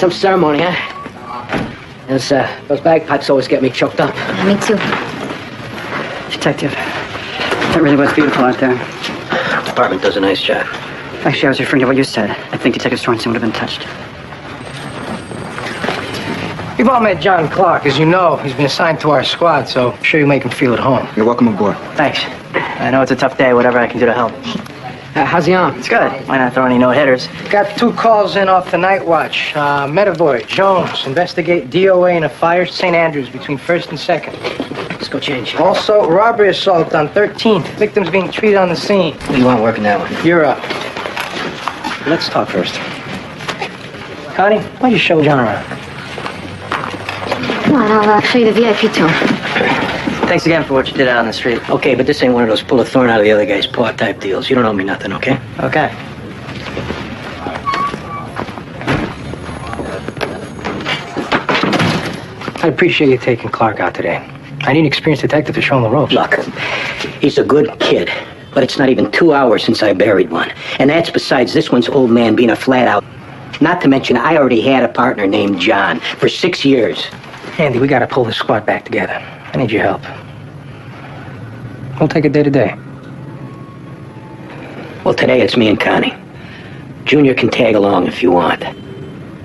some ceremony, huh? Those bagpipes always get me choked up. Yeah, me too. Detective, that really was beautiful out there. Department does a nice job. Actually, I was referring to what you said. I think Detective Sorensen would have been touched. We've all met John Clark. As you know, he's been assigned to our squad, so I'm sure you make him feel at home. You're welcome aboard. Thanks. I know it's a tough day. Whatever I can do to help. How's he on? It's good. Why not throw any no-hitters? Got 2 calls in off the night watch. Medavoy, Jones, investigate DOA in a fire, St. Andrews, between 1st and 2nd. Let's go change. Also, robbery assault on 13th. Victims being treated on the scene. What do you want working that one? You're up. Let's talk first. Connie, why don't you show John around? Come on, I'll show you the VIP tour. Thanks again for what you did out on the street. Okay, but this ain't one of those pull a thorn out of the other guy's paw type deals. You don't owe me nothing, okay? Okay. I appreciate you taking Clark out today. I need an experienced detective to show him the ropes. Look, he's a good kid, but it's not even 2 hours since I buried one. And that's besides this one's old man being a flat out. Not to mention, I already had a partner named John for 6 years. Andy, we gotta pull this squad back together. I need your help. We'll take it day to day. Well, today it's me and Connie. Junior can tag along if you want.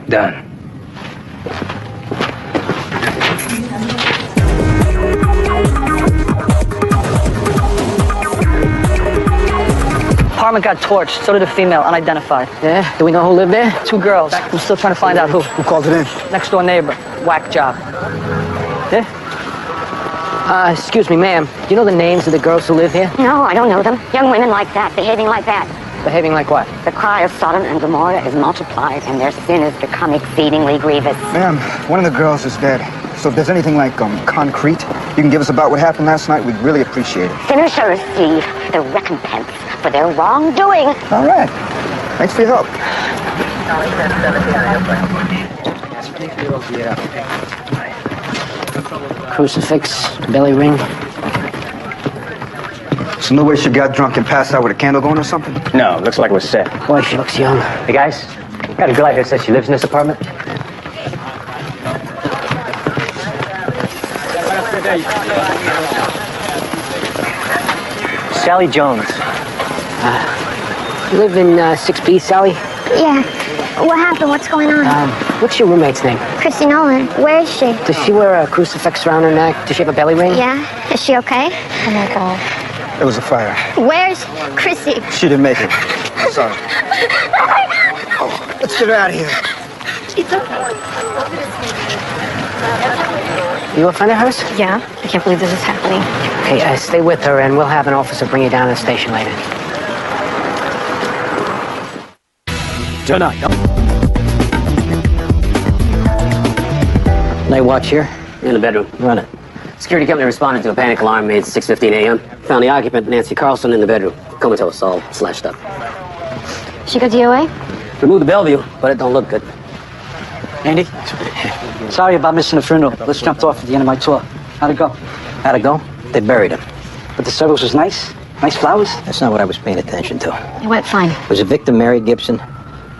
Done. Apartment got torched. So did a female, unidentified. Yeah? Do we know who lived there? 2 girls. I'm still trying to find out who. Who called it in? Next door neighbor. Whack job. Yeah? Excuse me, ma'am. Do you know the names of the girls who live here? No, I don't know them. Young women like that, behaving like that. Behaving like what? The cry of Sodom and Gomorrah is multiplied, and their sin has become exceedingly grievous. Ma'am, one of the girls is dead. So if there's anything like concrete you can give us about what happened last night, we'd really appreciate it. Sinners shall receive the recompense for their wrongdoing. All right. Thanks for your help. Crucifix, belly ring. So no way she got drunk and passed out with a candle going or something? No, looks like it was set. Boy, she looks young. Hey, guys, got a girl out here says she lives in this apartment. Sally Jones. You live in 6B, Sally? Yeah. What happened? What's going on? What's your roommate's name? Chrissy Nolan. Where is she? Does she wear a crucifix around her neck? Does she have a belly ring? Yeah. Is she okay? Oh, my God. There was a fire. Where's Chrissy? She didn't make it. Sorry. Oh, let's get her out of here. You a friend of hers? Yeah. I can't believe this is happening. Okay, stay with her and we'll have an officer bring you down to the station later. Tonight. Night watch here? In the bedroom. Run it. Security company responded to a panic alarm made 6:15 a.m. Found the occupant, Nancy Carlson, in the bedroom. Comatose, all slashed up. She got DOA? Removed the Bellevue, but it don't look good. Andy? Sorry about missing the funeral. Let's jumped off at the end of my tour. How'd it go? How'd it go? They buried him. But the service was nice. Nice flowers. That's not what I was paying attention to. It went fine. Was the victim Mary Gibson?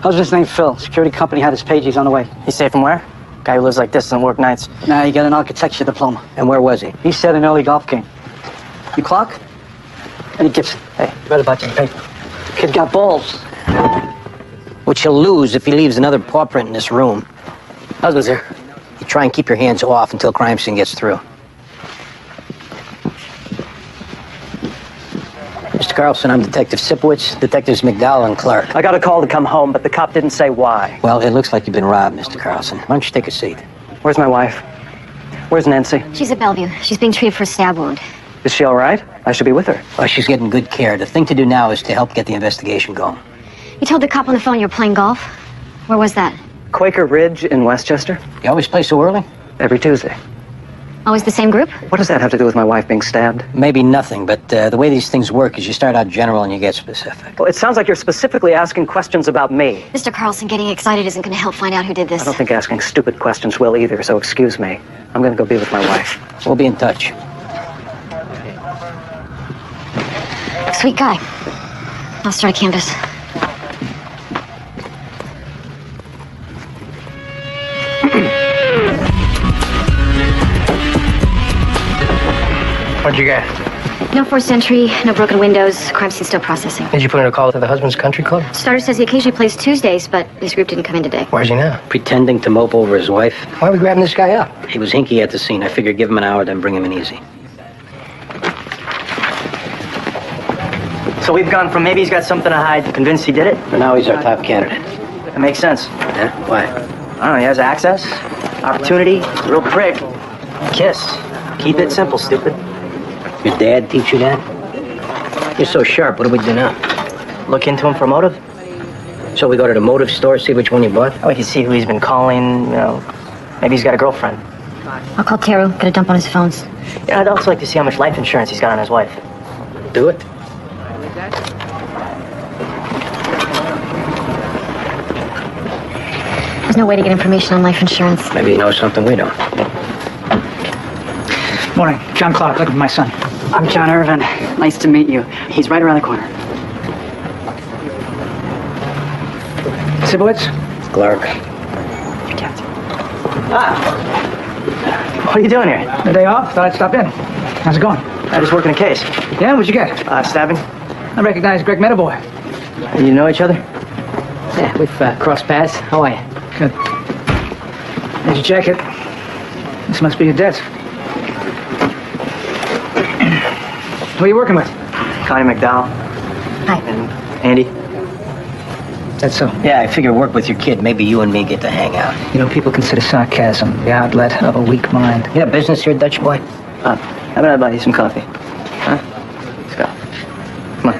Husband's name Phil. Security company had his page. He's on the way. He's safe from where? Guy who lives like this doesn't work nights. Nah, he got an architecture diploma. And where was he? He said an early golf game. You Clark? Eddie Gibson. Hey, read about you in the paper. Kid got balls. Which he'll lose if he leaves another paw print in this room. Husband's here. You try and keep your hands off until crime scene gets through. Mr. Carlson, I'm Detective Sipowicz, Detectives McDowell and Clark. I got a call to come home, but the cop didn't say why. Well, it looks like you've been robbed, Mr. Carlson. Why don't you take a seat? Where's my wife? Where's Nancy? She's at Bellevue. She's being treated for a stab wound. Is she all right? I should be with her. Well, she's getting good care. The thing to do now is to help get the investigation going. You told the cop on the phone you were playing golf? Where was that? Quaker Ridge in Westchester? You always play so early? Every Tuesday. Always the same group? What does that have to do with my wife being stabbed? Maybe nothing, but the way these things work is you start out general and you get specific. Well, it sounds like you're specifically asking questions about me. Mr. Carlson, getting excited isn't going to help find out who did this. I don't think asking stupid questions will either, so excuse me. I'm going to go be with my wife. We'll be in touch. Sweet guy. I'll start a canvas. What'd you get? No forced entry, no broken windows, crime scene still processing. Did you put in a call to the husband's country club? Starter says he occasionally plays Tuesdays, but this group didn't come in today. Where's he now? Pretending to mope over his wife. Why are we grabbing this guy up? He was hinky at the scene. I figured give him an hour, then bring him in easy. So we've gone from maybe he's got something to hide to convinced he did it? And now he's our top candidate. That makes sense. Yeah? Why? I don't know, he has access, opportunity, real prick. Kiss. Keep it simple, stupid. Your dad teach you that? You're so sharp. What do we do now? Look into him for motive. So we go to the motive store, see which one you bought? We can see who he's been calling, you know. Maybe he's got a girlfriend. I'll call Teru, get a dump on his phones. Yeah, I'd also like to see how much life insurance he's got on his wife. Do it. There's no way to get information on life insurance. Maybe you know something we don't. Morning. John Clark, looking for my son. I'm John Irvin. Nice to meet you. He's right around the corner. Sibowitz? Clark. What are you doing here? The day off? Thought I'd stop in. How's it going? I just working a case. Yeah, what'd you get? Stabbing. I recognize Greg Metaboy. You know each other? Yeah, we've crossed paths. How are you? Good. Here's your jacket. This must be your desk. Who are you working with? Connie McDowell. Hi. And Andy. That's so. Yeah, I figure work with your kid. Maybe you and me get to hang out. You know, people consider sarcasm the outlet of a weak mind. Yeah, business here, Dutch boy? How about I buy you some coffee? Huh? Let's go. Come on.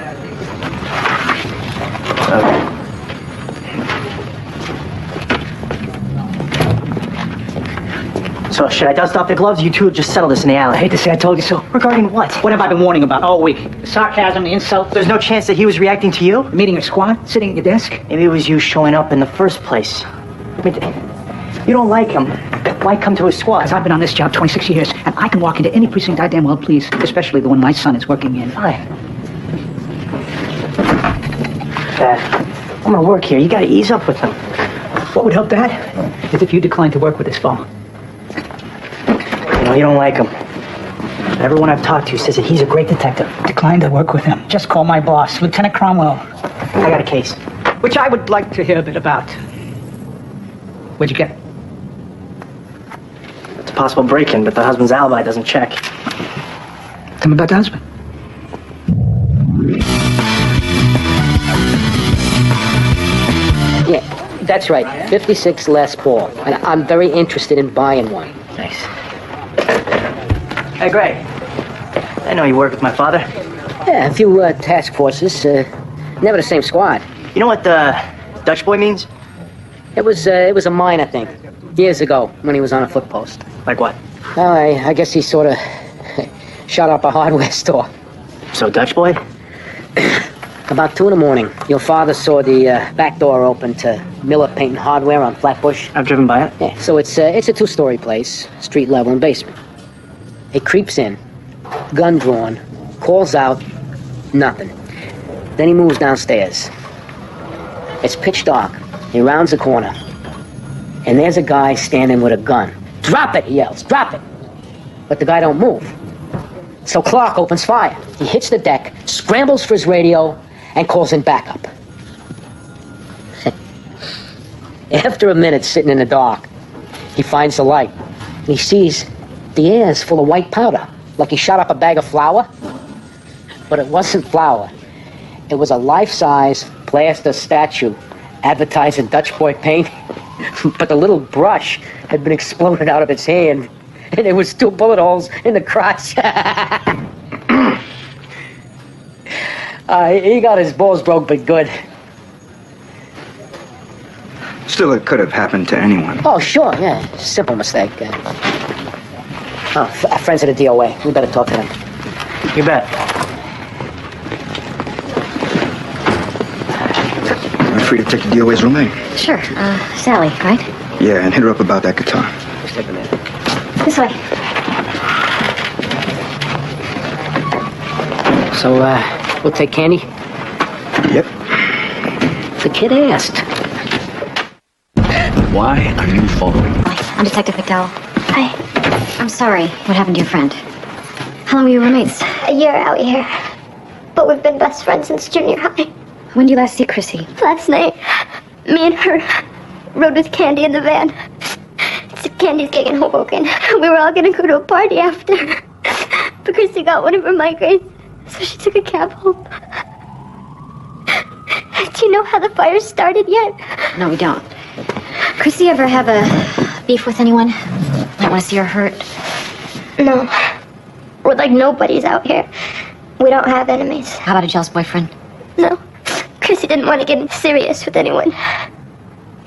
Okay. So, should I dust off the gloves? You two just settle this in the alley. I hate to say I told you so. Regarding what? What have I been warning about all week? The sarcasm, the insult. There's no chance that he was reacting to you? The meeting of squad, sitting at your desk. Maybe it was you showing up in the first place. I mean, you don't like him. Why come to his squad? Because I've been on this job 26 years, and I can walk into any precinct I damn well please, especially the one my son is working in. Fine. Dad, I'm gonna work here. You gotta ease up with him. What would help that? Is if you declined to work with this fellow. You know, you don't like him. Everyone I've talked to says that he's a great detective. Declined to work with him. Just call my boss, Lieutenant Cromwell. I got a case. Which I would like to hear a bit about. Where'd you get it? It's a possible break-in, but the husband's alibi doesn't check. Tell me about the husband. Yeah, that's right. 56 Les Paul. And I'm very interested in buying one. Nice. Hey, Greg. I know you work with my father. Yeah, a few task forces. Never the same squad. You know what Dutch boy means? It was a minor thing. Years ago, when he was on a foot post. Like what? Well, I guess he sort of shot up a hardware store. So Dutch boy? About 2 a.m, your father saw the back door open to Miller Paint and Hardware on Flatbush. I've driven by it. Yeah, so it's a 2-story place, street level and basement. He creeps in, gun drawn, calls out, nothing. Then he moves downstairs. It's pitch dark. He rounds the corner, and there's a guy standing with a gun. Drop it, he yells, drop it. But the guy don't move. So Clark opens fire. He hits the deck, scrambles for his radio, and calls in backup. After a minute sitting in the dark, he finds the light. And he sees the air's full of white powder, like he shot up a bag of flour. But it wasn't flour. It was a life-size plaster statue advertising Dutch boy paint. But the little brush had been exploded out of its hand, and there was 2 bullet holes in the crotch. He got his balls broke, but good. Still, it could have happened to anyone. Oh, sure, yeah. Simple mistake. Friends of the DOA. We better talk to them. You bet. I'm free to take the DOA's room, eh? Sure, Sally, right? Yeah, and hit her up about that guitar. Just take a minute. This way. So, we'll take candy? Yep. The kid asked. Why are you following me? I'm Detective McDowell. Hi. I'm sorry. What happened to your friend? How long were you roommates? A year out here. But we've been best friends since junior high. When did you last see Chrissy? Last night, me and her rode with Candy in the van. It's Candy's gig in Hoboken. We were all gonna go to a party after. But Chrissy got one of her migraines, so she took a cab home. Do you know how the fire started yet? No, we don't. Chrissy ever have a beef with anyone? Might want to see her hurt. No. We're like nobodies out here. We don't have enemies. How about a jealous boyfriend? No. Chrissy didn't want to get serious with anyone.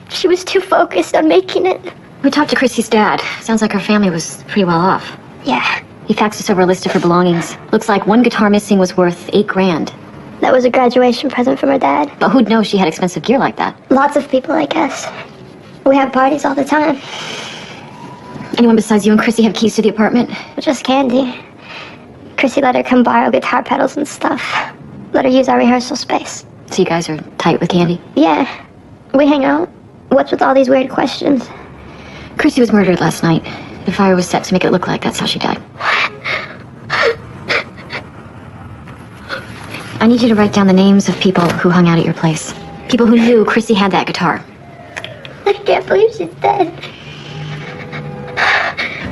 She was too focused on making it. We talked to Chrissy's dad. Sounds like her family was pretty well off. Yeah. He faxed us over a list of her belongings. Looks like one guitar missing was worth $8,000. That was a graduation present from her dad. But who'd know she had expensive gear like that? Lots of people, I guess. We have parties all the time. Anyone besides you and Chrissy have keys to the apartment? Just Candy. Chrissy let her come borrow guitar pedals and stuff. Let her use our rehearsal space. So you guys are tight with Candy? Yeah. We hang out. What's with all these weird questions? Chrissy was murdered last night. The fire was set to make it look like that's how she died. I need you to write down the names of people who hung out at your place. People who knew Chrissy had that guitar. I can't believe she's dead.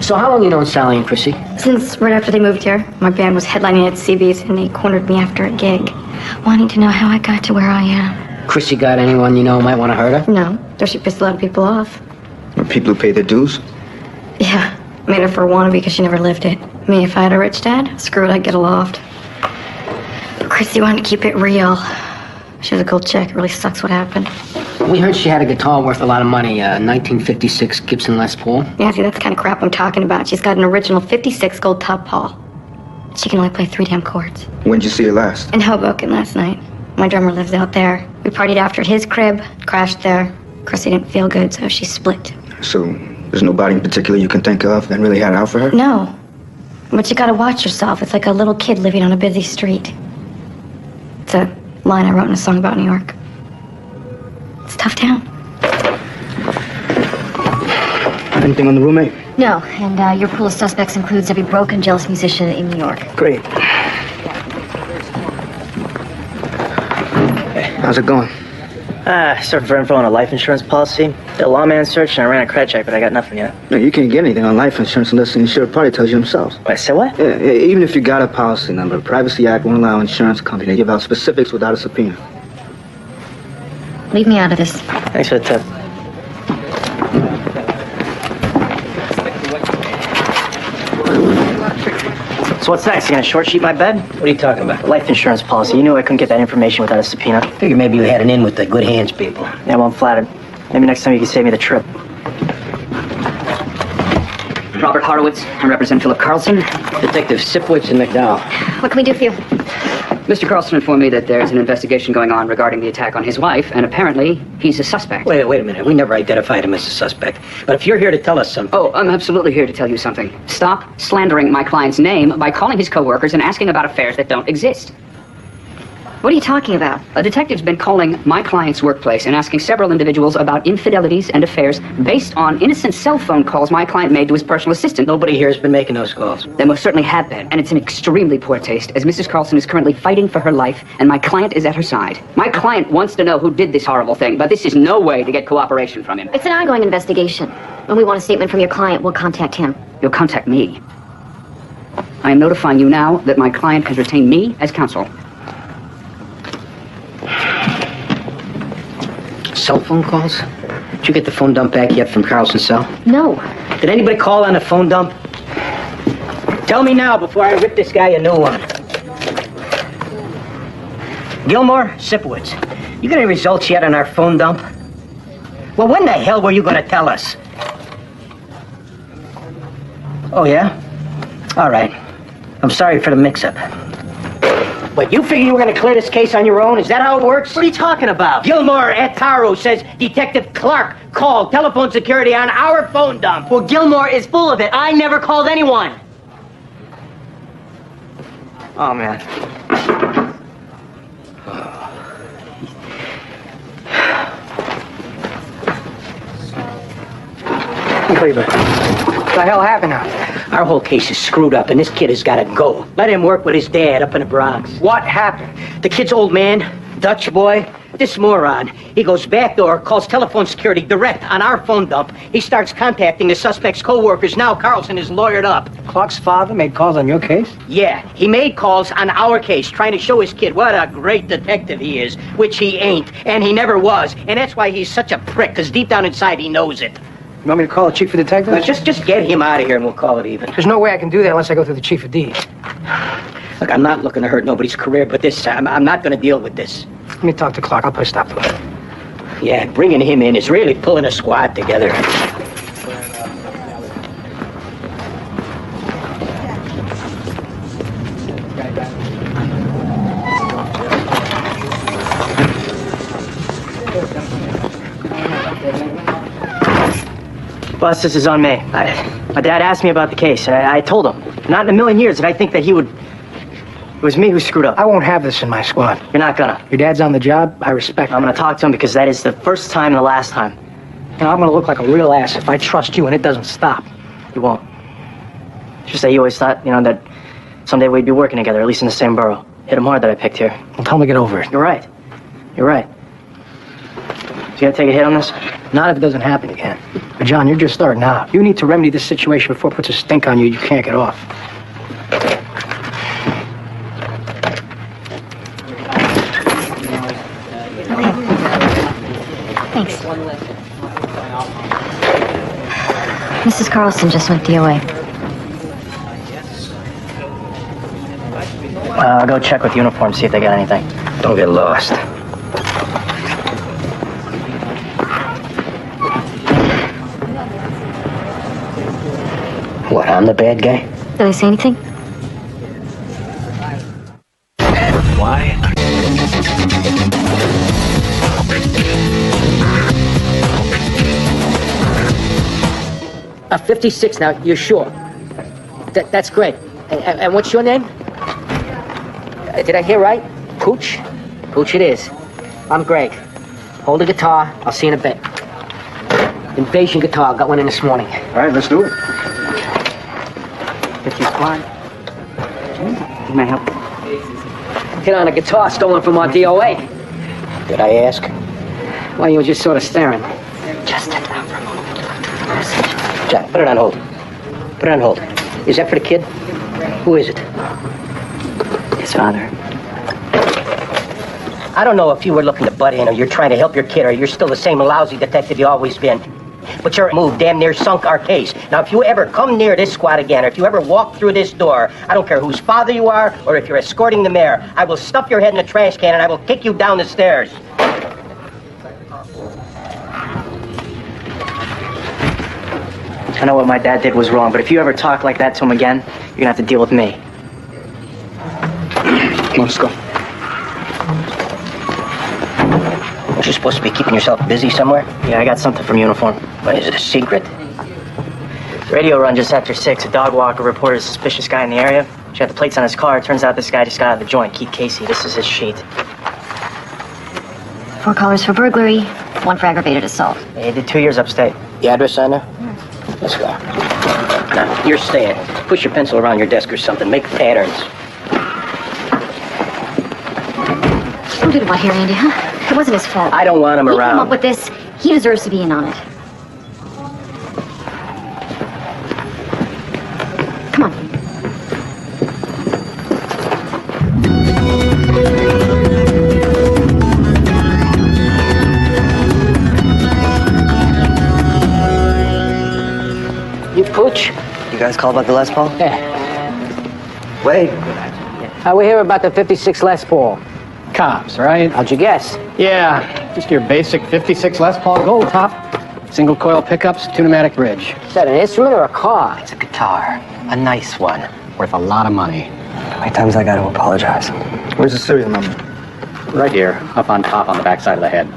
So how long you known Sally and Chrissy? Since right after they moved here. My band was headlining at CB's and they cornered me after a gig, wanting to know how I got to where I am. Chrissy got anyone you know might want to hurt her? No, though she pissed a lot of people off. Or people who pay their dues? Yeah, made her for a wannabe because she never lived it. Me, if I had a rich dad, screw it, I'd get a loft. But Chrissy wanted to keep it real. She was a cool chick. It really sucks what happened. We heard she had a guitar worth a lot of money, 1956 Gibson Les Paul. Yeah, see, that's the kind of crap I'm talking about. She's got an original 56 gold top Paul. She can only play 3 damn chords. When'd you see her last? In Hoboken last night. My drummer lives out there. We partied after at his crib, crashed there. Chrissy didn't feel good, so she split. So, there's nobody in particular you can think of that really had it out for her? No. But you gotta watch yourself. It's like a little kid living on a busy street. It's a line I wrote in a song about New York. It's a tough town. Anything on the roommate? No, and your pool of suspects includes every broken, jealous musician in New York. Great. Hey, how's it going? Searched for info on a life insurance policy. Did a lawman search and I ran a credit check, but I got nothing yet. No, you can't get anything on life insurance unless the insured party tells you themselves. Wait, say what? Yeah, even if you got a policy number, Privacy Act won't allow insurance companies to give out specifics without a subpoena. Leave me out of this. Thanks for the tip. So what's next? You gonna short sheet my bed? What are you talking about? Life insurance policy. You knew I couldn't get that information without a subpoena. Figure maybe you had an in with the good hands people. Yeah, well, I'm flattered. Maybe next time you can save me the trip. Robert Horowitz. I represent Philip Carlson. Detective Sipwitz and McDowell. What can we do for you? Mr. Carlson informed me that there's an investigation going on regarding the attack on his wife, and apparently he's a suspect. Wait a minute. We never identified him as a suspect. But if you're here to tell us something... Oh, I'm absolutely here to tell you something. Stop slandering my client's name by calling his coworkers and asking about affairs that don't exist. What are you talking about? A detective's been calling my client's workplace and asking several individuals about infidelities and affairs based on innocent cell phone calls my client made to his personal assistant. Nobody here has been making those calls. They most certainly have been, and it's in extremely poor taste, as Mrs. Carlson is currently fighting for her life, and my client is at her side. My client wants to know who did this horrible thing, but this is no way to get cooperation from him. It's an ongoing investigation. When we want a statement from your client, we'll contact him. You'll contact me. I am notifying you now that my client has retained me as counsel. Cell phone calls? Did you get the phone dump back yet from Carlson's cell? No. Did anybody call on the phone dump? Tell me now before I rip this guy a new one. Gilmore, Sipowicz, you got any results yet on our phone dump? Well, when the hell were you going to tell us? Oh, yeah? All right. I'm sorry for the mix-up. But you figure you were going to clear this case on your own? Is that how it works? What are you talking about? Gilmore at Taro says Detective Clark called telephone security on our phone dump. Well, Gilmore is full of it. I never called anyone. Oh, man. I'll call you back. the hell happened out there? Our whole case is screwed up, and this kid has got to go. Let him work with his dad up in the Bronx. What happened? The kid's old man, Dutch boy, this moron, he goes backdoor, calls telephone security direct on our phone dump. He starts contacting the suspect's co-workers. Now Carlson is lawyered up. Clark's father made calls on your case? Yeah, he made calls on our case, trying to show his kid what a great detective he is, which he ain't, and he never was. And that's why he's such a prick, because deep down inside he knows it. You want me to call the chief of detectives? Well, just get him out of here and we'll call it even. There's no way I can do that unless I go through the chief of D. Look, I'm not looking to hurt nobody's career, but I'm not going to deal with this. Let me talk to Clark. I'll put a stop to it. Yeah, bringing him in is really pulling a squad together. Boss, this is on me. My dad asked me about the case, and I told him. Not in a million years did I think that he would... It was me who screwed up. I won't have this in my squad. You're not gonna. Your dad's on the job. I respect him. I'm gonna talk to him because that is the first time and the last time. You know, I'm gonna look like a real ass if I trust you and it doesn't stop. You won't. It's just that you always thought, you know, that someday we'd be working together, at least in the same borough. Hit him hard that I picked here. Well, tell him to get over it. You're right. You're right. So you gonna take a hit on this? Not if it doesn't happen again. But John, you're just starting out. You need to remedy this situation before it puts a stink on you you can't get off. Thanks. Mrs. Carlson just went DOA. I'll go check with uniform, see if they got anything. Don't get lost. What, I'm the bad guy? Did they say anything? Why? A 56 now, you're sure? That's great. And what's your name? Did I hear right? Pooch? Pooch it is. I'm Greg. Hold the guitar. I'll see you in a bit. Invasion guitar. Got one in this morning. All right, let's do it. 50 squad. May I help? Hit on a guitar stolen from our DOA. Did I ask? Why, you were just sort of staring. Just sit down for a moment. John, put it on hold. Put it on hold. Is that for the kid? Who is it? His father. I don't know if you were looking to butt in or you're trying to help your kid or you're still the same lousy detective you always been. But your move damn near sunk our case. Now, if you ever come near this squad again, or if you ever walk through this door, I don't care whose father you are or if you're escorting the mayor, I will stuff your head in a trash can and I will kick you down the stairs. I know what my dad did was wrong, but if you ever talk like that to him again, you're gonna have to deal with me. Come on, let's go. Aren't you supposed to be keeping yourself busy somewhere? Yeah, I got something from uniform. What, is it a secret? Radio run just after 6. A dog walker reported a suspicious guy in the area. She had the plates on his car. Turns out this guy just got out of the joint. Keith Casey. This is his sheet. 4 callers for burglary, 1 for aggravated assault. Yeah, he did 2 years upstate. The address on there? Let's go. Now, you're staying. Push your pencil around your desk or something. Make patterns. Don't do it about here, Andy, huh? It wasn't his fault. I don't want him He around. came up with this. He deserves to be in on it. Come on. You Pooch? You guys call about the Les Paul? Yeah. Wait. We're here about the 56 Les Paul. Cops, right? How'd you guess? Yeah, just your basic 56 Les Paul gold top. Single coil pickups, two-pneumatic bridge. Is that an instrument or a car? It's a guitar. A nice one. Worth a lot of money. How many times I got to apologize? Where's the serial number? Right here, up on top on the back side of the head.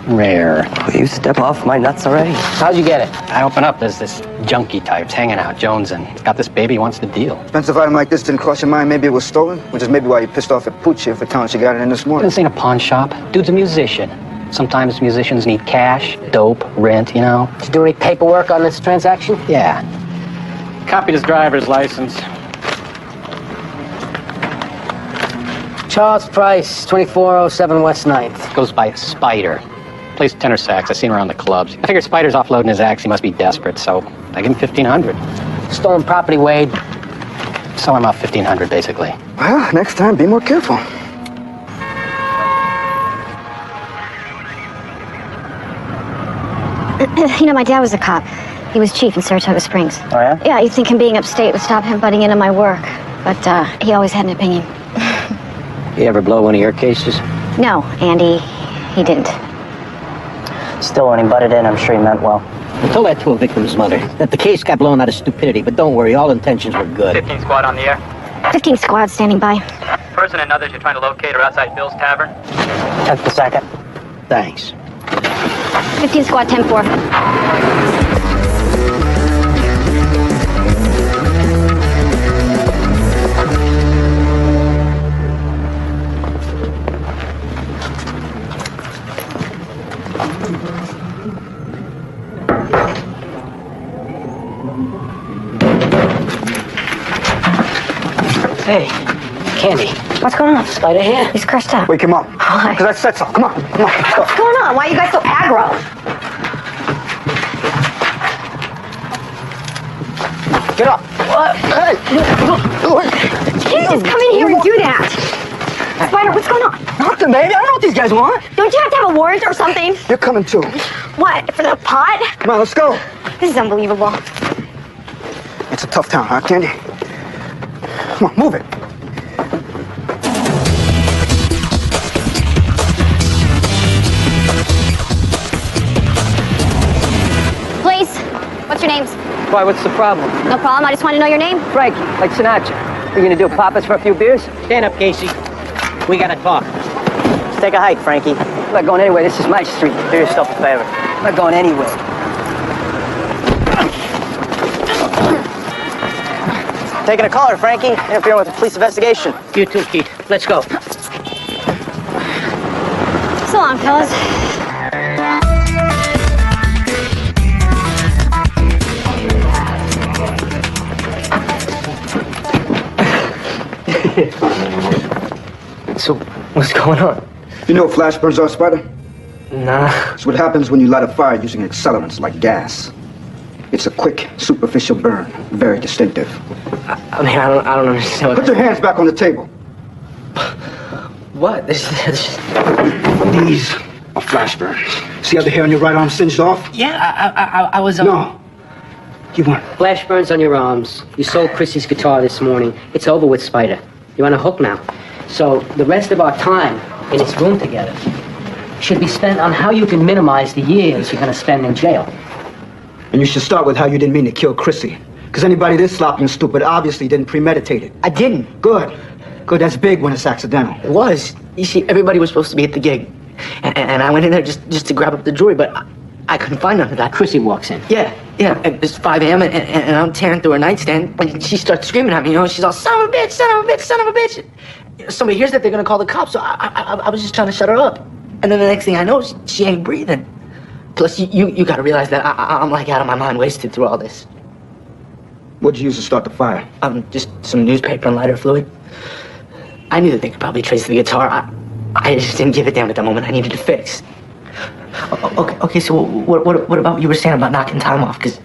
Rare. Will you step off my nuts already? How'd you get it? I open up, there's this junkie types hanging out, Jones, and got this baby wants to deal. Expensive item like this didn't cross your mind maybe it was stolen? Which is maybe why you pissed off at Pooch here for telling she got it in this morning. This ain't a pawn shop. Dude's a musician. Sometimes musicians need cash, dope, rent, you know. Did you do any paperwork on this transaction? Yeah. copied his driver's license. Charles Price, 2407 West 9th. Goes by Spider. Plays tenor sax. I seen him around the clubs. I figured Spider's offloading his axe. He must be desperate, so I give him $1,500. Stolen property, Wade. So I'm out $1,500, basically. Well, next time, be more careful. You know, my dad was a cop. He was chief in Saratoga Springs. Oh, yeah? Yeah, you'd think him being upstate would stop him butting into my work. But he always had an opinion. You ever blow one of your cases? No, Andy, he didn't. Still, when he butted in, I'm sure he meant well. I told that to a victim's mother, that the case got blown out of stupidity, but don't worry, all intentions were good. 15 squad on the air. 15 squad standing by. Person and others you're trying to locate are outside Bill's Tavern. 10th per second. Thanks. 15 squad, 10-4. Hey, Candy. What's going on? Spider here. He's crushed up. Wake him up. Why? Because I said so. Come on, let's go. What's going on? Why are you guys so aggro? Get up. What? Hey! You can't just come in here and do that. Spider, what's going on? Nothing, baby. I don't know what these guys want. Don't you have to have a warrant or something? You're coming too. What, for the pot? Come on, let's go. This is unbelievable. It's a tough town, huh, Candy? Come on, move it. Please, what's your names? Why, what's the problem? No problem, I just want to know your name. Frankie, like Sinatra. You gonna do pop us for a few beers? Stand up, Casey. We gotta talk. Let's take a hike, Frankie. I'm not going anywhere. This is my street. Do yourself a favor. I'm not going anywhere. Taking a caller, Frankie. Interfering with the police investigation. You too, Keith. Let's go. So long, fellas. So, what's going on? You know what flash burns are, Spider? Nah. It's what happens when you light a fire using accelerants like gas. It's a quick, superficial burn, very distinctive. I mean, I don't understand. Put your hands back on the table. What? These are flash burns. See how the hair on your right arm singed off? Yeah, I was on... No. You weren't. Flash burns on your arms. You sold Chrissy's guitar this morning. It's over with, Spider. You're on a hook now. So the rest of our time in this room together should be spent on how you can minimize the years you're going to spend in jail. And you should start with how you didn't mean to kill Chrissy. Because anybody this sloppy and stupid obviously didn't premeditate it. I didn't. Good. Good, that's big when it's accidental. It was. You see, everybody was supposed to be at the gig. And I went in there just to grab up the jewelry, but I couldn't find none of that. Chrissy walks in. Yeah. And it's 5 a.m. and I'm tearing through her nightstand, and she starts screaming at me, she's all, son of a bitch, son of a bitch, son of a bitch. Somebody hears that, they're gonna call the cops, so I was just trying to shut her up. And then the next thing I know, she ain't breathing. Plus, you gotta realize that I'm like out of my mind, wasted through all this. What'd you use to start the fire? Just some newspaper and lighter fluid. I knew that they could probably trace the guitar. I just didn't give it down at that moment. I needed to fix. Okay, so what about what you were saying about knocking time off? Because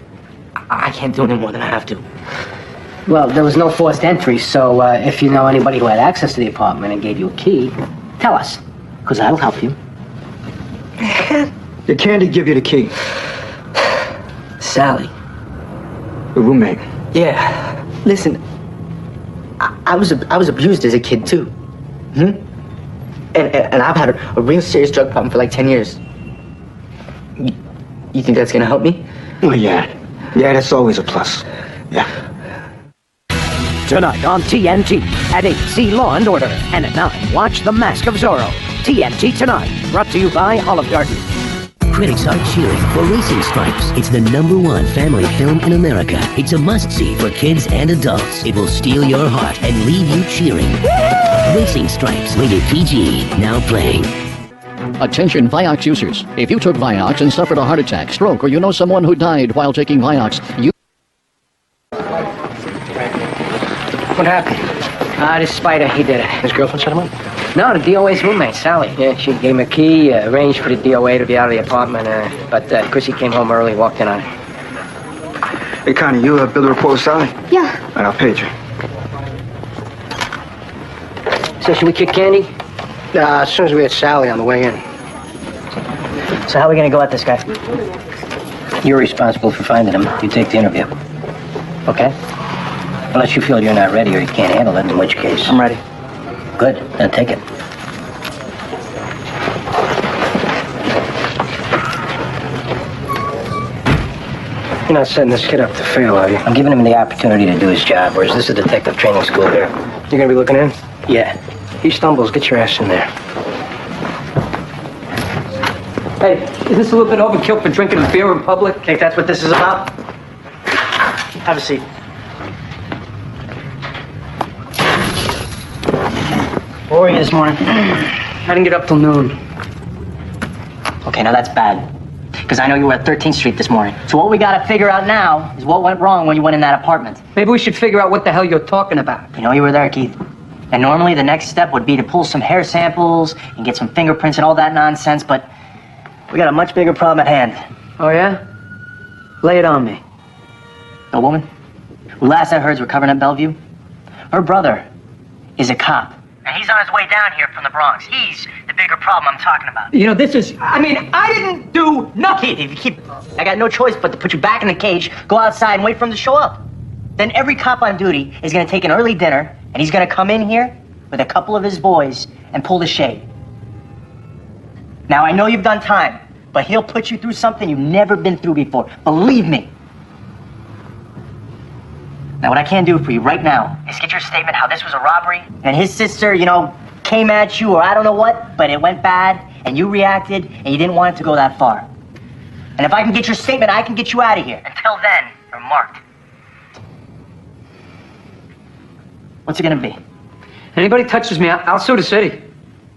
I can't do any more than I have to. Well, there was no forced entry, so if you know anybody who had access to the apartment and gave you a key, tell us, because that'll help you. Did Candy give you the key? Sally. The roommate? Yeah. Listen, I was abused as a kid, too. And I've had a real serious drug problem for like 10 years. You think that's gonna help me? Oh, yeah. Yeah, that's always a plus. Yeah. Tonight on TNT, at 8, see Law & Order, and at 9, watch The Mask of Zorro. TNT Tonight, brought to you by Olive Garden. Critics are cheering for Racing Stripes. It's the #1 family film in America. It's a must-see for kids and adults. It will steal your heart and leave you cheering. Racing Stripes, rated PG, now playing. Attention Vioxx users. If you took Vioxx and suffered a heart attack, stroke, or you know someone who died while taking Vioxx, you... What happened? This Spider, he did it. His girlfriend set him up? No, the DOA's roommate, Sally. Yeah, she gave him a key, arranged for the DOA to be out of the apartment, but Chrissy came home early, walked in on it. Hey, Connie, you build a report with Sally? Yeah. All right, I'll page her. So should we kick Candy? As soon as we had Sally on the way in. So how are we gonna go at this guy? You're responsible for finding him. You take the interview. Okay. Unless you feel you're not ready or you can't handle it, in which case... I'm ready. Good. Then take it. You're not setting this kid up to fail, are you? I'm giving him the opportunity to do his job, or is this a detective training school here? You're gonna be looking in? Yeah. He stumbles, get your ass in there. Hey, is this a little bit overkill for drinking beer in public? Think that's what this is about? Have a seat. Where were you this morning? I didn't get up till noon. Okay, now that's bad. Because I know you were at 13th Street this morning. So what we gotta figure out now is what went wrong when you went in that apartment. Maybe we should figure out what the hell you're talking about. You know you were there, Keith. And normally the next step would be to pull some hair samples and get some fingerprints and all that nonsense, but we got a much bigger problem at hand. Oh, yeah? Lay it on me. The woman who last I heard is recovering at Bellevue, her brother is a cop. And he's on his way down here from the Bronx. He's the bigger problem I'm talking about. You know, this is... I mean, I didn't do nothing. If you keep... I got no choice but to put you back in the cage, go outside and wait for him to show up. Then every cop on duty is going to take an early dinner, and he's going to come in here with a couple of his boys and pull the shade. Now, I know you've done time, but he'll put you through something you've never been through before. Believe me. Now, what I can do for you right now is get your statement how this was a robbery, and his sister, you know, came at you, or I don't know what, but it went bad, and you reacted, and you didn't want it to go that far. And if I can get your statement, I can get you out of here. Until then, you're marked. What's it gonna be? Anybody touches me, I'll sue the city.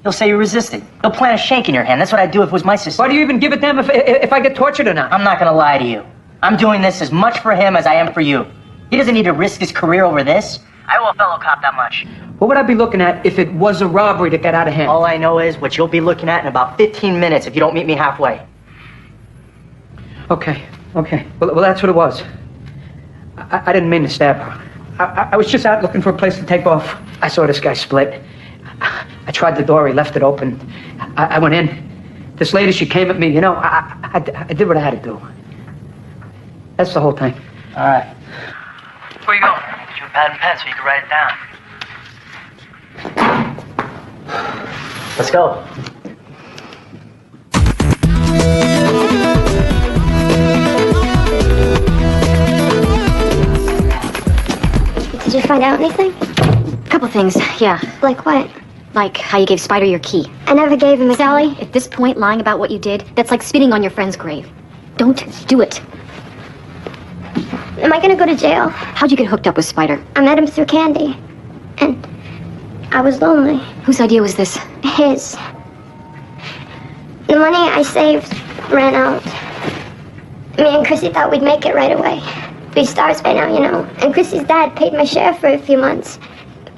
He'll say you resisted. He'll plant a shank in your hand. That's what I'd do if it was my sister. Why do you even give it to him if I get tortured or not? I'm not gonna lie to you. I'm doing this as much for him as I am for you. He doesn't need to risk his career over this. I owe a fellow cop that much. What would I be looking at if it was a robbery that got out of hand? All I know is what you'll be looking at in about 15 minutes if you don't meet me halfway. Okay. Well, that's what it was. I didn't mean to stab her. I was just out looking for a place to take off. I saw this guy split. I tried the door, he left it open. I went in. This lady, she came at me, you know, I did what I had to do. That's the whole thing. All right. Before you go, get you a pad and pen so you can write it down. Let's go. Did you find out anything? Couple things, yeah. Like what? Like how you gave Spider your key. I never gave him a Sally, at this point, lying about what you did, that's like spitting on your friend's grave. Don't do it. Am I gonna go to jail? How'd you get hooked up with Spider? I met him through Candy. And I was lonely. Whose idea was this? His. The money I saved ran out. Me and Chrissy thought we'd make it right away. Be stars by now, you know. And Chrissy's dad paid my share for a few months.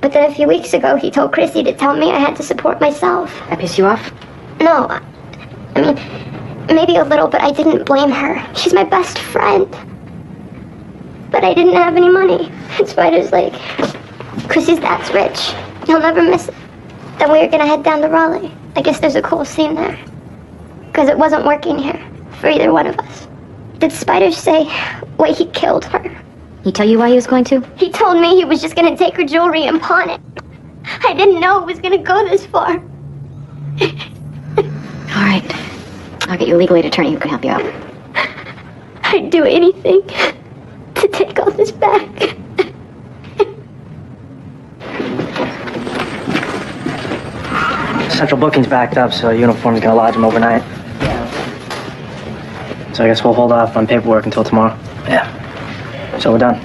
But then a few weeks ago, he told Chrissy to tell me I had to support myself. That pissed you off? No. I mean, maybe a little, but I didn't blame her. She's my best friend. But I didn't have any money. And Spider's like, Chrissy's dad's rich. He'll never miss it. Then we were gonna head down to Raleigh. I guess there's a cool scene there. Because it wasn't working here for either one of us. Did Spider say why he killed her? He tell you why he was going to? He told me he was just gonna take her jewelry and pawn it. I didn't know it was gonna go this far. All right. I'll get you a legal aid attorney who can help you out. I'd do anything to take all this back. Central booking's backed up, so uniform's gonna lodge him overnight. So I guess we'll hold off on paperwork until tomorrow. Yeah. So we're done.